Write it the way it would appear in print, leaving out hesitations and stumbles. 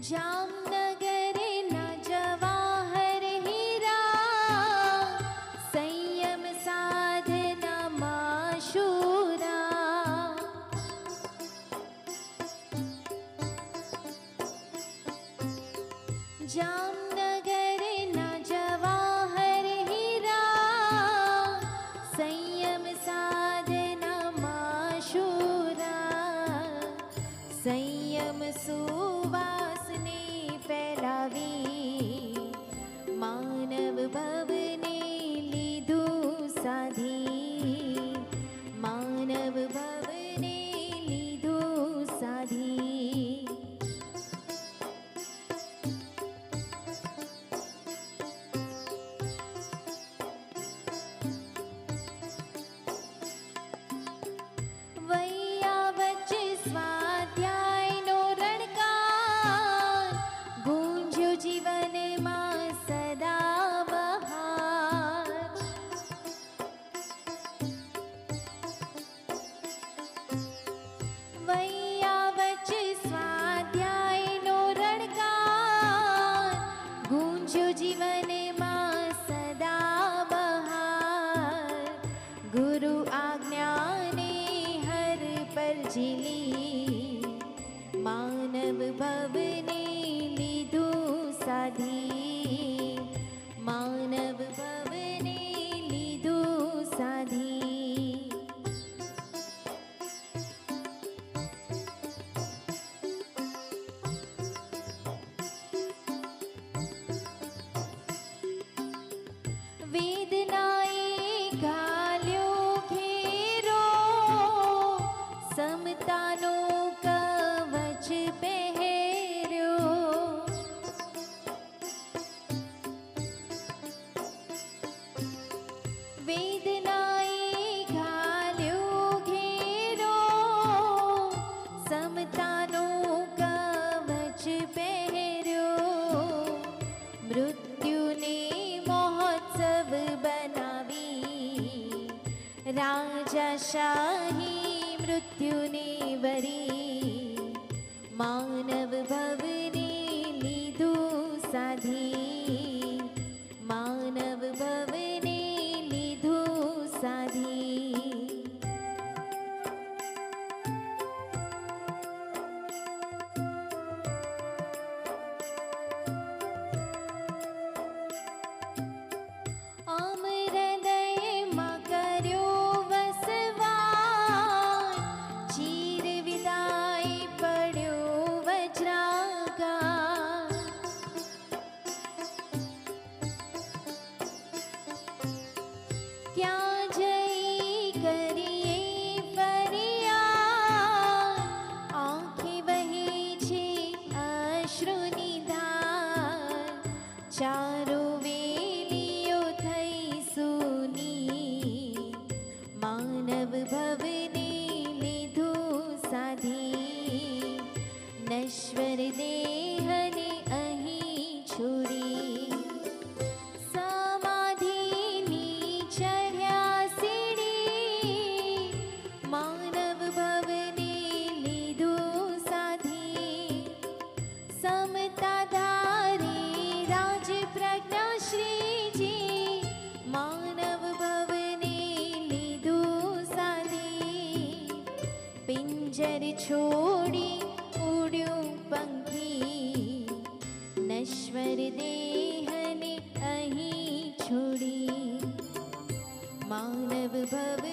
જામનગરે ના જવાહર હીરા, સંયમ સાધના માશુરા. જામનગરે ના જવાહર હીરા, સંયમ સાધના માશુરા. સંયમ સુવાસને ફેલાવી, માનવ ભવને લીધું સાધી. માનવ ભવને લીધું સાધી. વૈયા વચ્ચે સ્વાધ્યાયનો રણકાર, ગુંજ્યો જીવનમાં સદા બહાર. વૈયા વચ્ચે સ્વાધ્યાયનો રણકાર, ગુંજ્યો જીવનમાં સદા બહાર. ગુરુ આજ્ઞાને હર પર ઝીલી, માનવ ભવને લીધું સાધી. માનવ ભવને લીધું સાધી. વેદનાએ ઘાલ્યો ઘેરો, સમતાનો કવચ પહેર્યો. વેદનાએ ઘાલ્યો ઘેરો, સમતાનો કવચ પહેર્યો. મૃત્યુને મહોત્સવ બનાવી, રાજાશાહી મૃત્યુને વરી. માનવ ભવને લીધું સાધી. માનવ ભવને લીધું સાધી. આમ હૃદયમાં કર્યો વસવાટ, ચીર વિદાય પડ્યો વજ્રાઘાત. ક્યાં જઈ કરીએ ફરિયાદ, આંખે વહે છે અશ્રુની ધાર. ચારો વેલીઓ થઈ સૂની, માનવ ભવને લીધું સાધી. નશ્વર દેહને અહીં છોડી, સમાધિની ચઢ્યા સીડી. માનવ ભવને લીધું સાધી. સમતા ધારી રાજ પ્રજ્ઞા શ્રીજી, માનવ ભવને લીધું સાધી. પિંજર છોડી ઉડ્યું પંખી, નશ્વર દેહને અહીં છોડી. માનવ ભવ